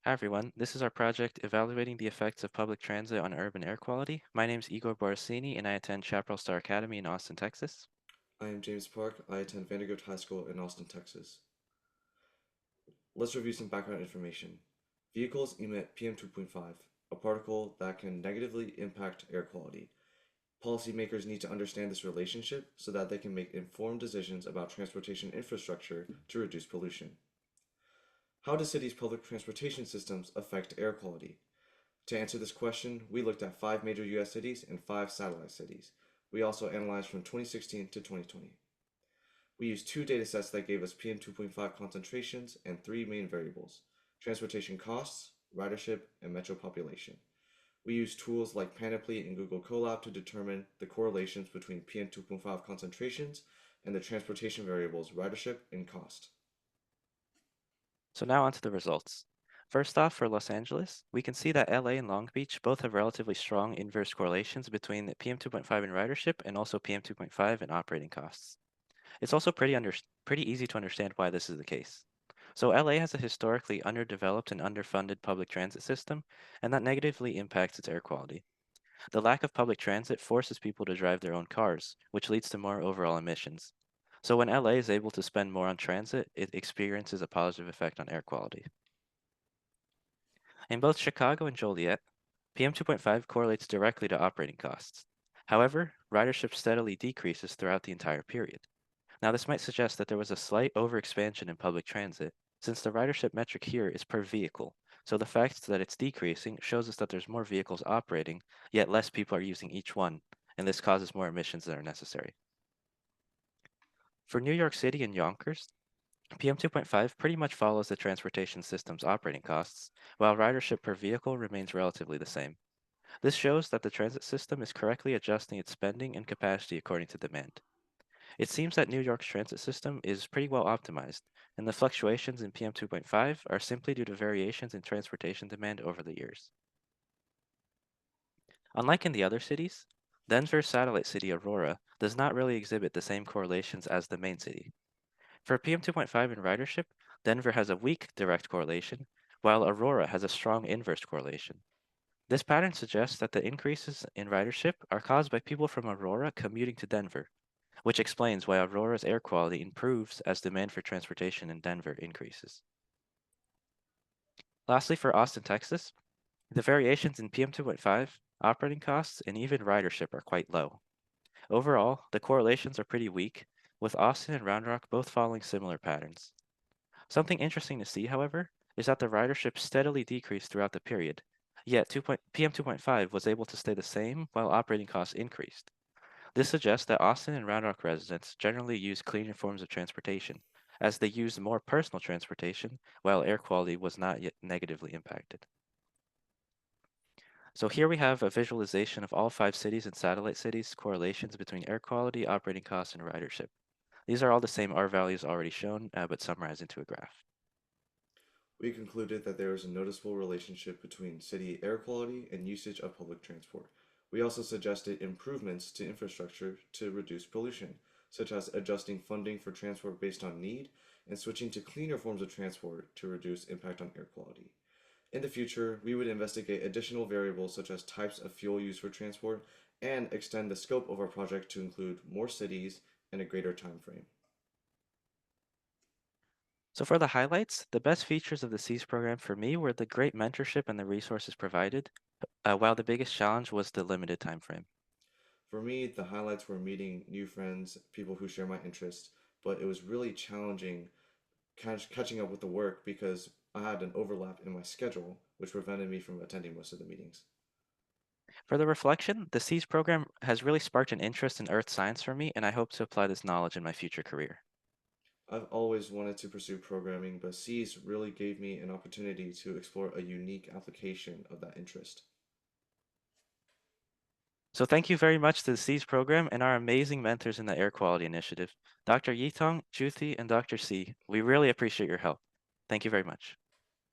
Hi everyone, this is our project evaluating the effects of public transit on urban air quality. My name is Igor Borracini and I attend Chaparral Star Academy in Austin, Texas. I am James Park. I attend Vandergrift High School in Austin, Texas. Let's review some background information. Vehicles emit PM2.5, a particle that can negatively impact air quality. Policymakers need to understand this relationship so that they can make informed decisions about transportation infrastructure to reduce pollution. How do cities' public transportation systems affect air quality? To answer this question, we looked at 5 major US cities and 5 satellite cities. We also analyzed from 2016 to 2020. We used two datasets that gave us PM2.5 concentrations and three main variables: transportation costs, ridership, and metro population. We used tools like Panoply and Google Colab to determine the correlations between PM2.5 concentrations and the transportation variables ridership and cost. So now on to the results. First off, for Los Angeles, we can see that LA and Long Beach both have relatively strong inverse correlations between the PM2.5 in ridership and also PM2.5 in operating costs. It's also pretty easy to understand why this is the case. So LA has a historically underdeveloped and underfunded public transit system, and that negatively impacts its air quality. The lack of public transit forces people to drive their own cars, which leads to more overall emissions. So when LA is able to spend more on transit, it experiences a positive effect on air quality. In both Chicago and Joliet, PM2.5 correlates directly to operating costs. However, ridership steadily decreases throughout the entire period. Now, this might suggest that there was a slight overexpansion in public transit, since the ridership metric here is per vehicle. So the fact that it's decreasing shows us that there's more vehicles operating, yet less people are using each one, and this causes more emissions than are necessary. For New York City and Yonkers, PM2.5 pretty much follows the transportation system's operating costs, while ridership per vehicle remains relatively the same. This shows that the transit system is correctly adjusting its spending and capacity according to demand. It seems that New York's transit system is pretty well optimized, and the fluctuations in PM2.5 are simply due to variations in transportation demand over the years. Unlike in the other cities, Denver's satellite city Aurora does not really exhibit the same correlations as the main city. For PM2.5 in ridership, Denver has a weak direct correlation, while Aurora has a strong inverse correlation. This pattern suggests that the increases in ridership are caused by people from Aurora commuting to Denver, which explains why Aurora's air quality improves as demand for transportation in Denver increases. Lastly, for Austin, Texas, the variations in PM2.5, operating costs, and even ridership are quite low. Overall, the correlations are pretty weak, with Austin and Round Rock both following similar patterns. Something interesting to see, however, is that the ridership steadily decreased throughout the period, yet PM2.5 was able to stay the same while operating costs increased. This suggests that Austin and Round Rock residents generally use cleaner forms of transportation, as they used more personal transportation while air quality was not yet negatively impacted. So here we have a visualization of all 5 cities and satellite cities' correlations between air quality, operating costs, and ridership. These are all the same R values already shown, but summarized into a graph. We concluded that there is a noticeable relationship between city air quality and usage of public transport. We also suggested improvements to infrastructure to reduce pollution, such as adjusting funding for transport based on need and switching to cleaner forms of transport to reduce impact on air quality. In the future, we would investigate additional variables such as types of fuel used for transport and extend the scope of our project to include more cities and a greater time frame. So for the highlights, the best features of the SEAS program for me were the great mentorship and the resources provided, while the biggest challenge was the limited time frame. For me, the highlights were meeting new friends, people who share my interests, but it was really challenging catching up with the work because I had an overlap in my schedule, which prevented me from attending most of the meetings. For the reflection, the SEAS program has really sparked an interest in earth science for me, and I hope to apply this knowledge in my future career. I've always wanted to pursue programming, but C's really gave me an opportunity to explore a unique application of that interest. So thank you very much to the SEAS program and our amazing mentors in the Air Quality Initiative, Dr. Yitong, Juthi, and Dr. C. We really appreciate your help. Thank you very much.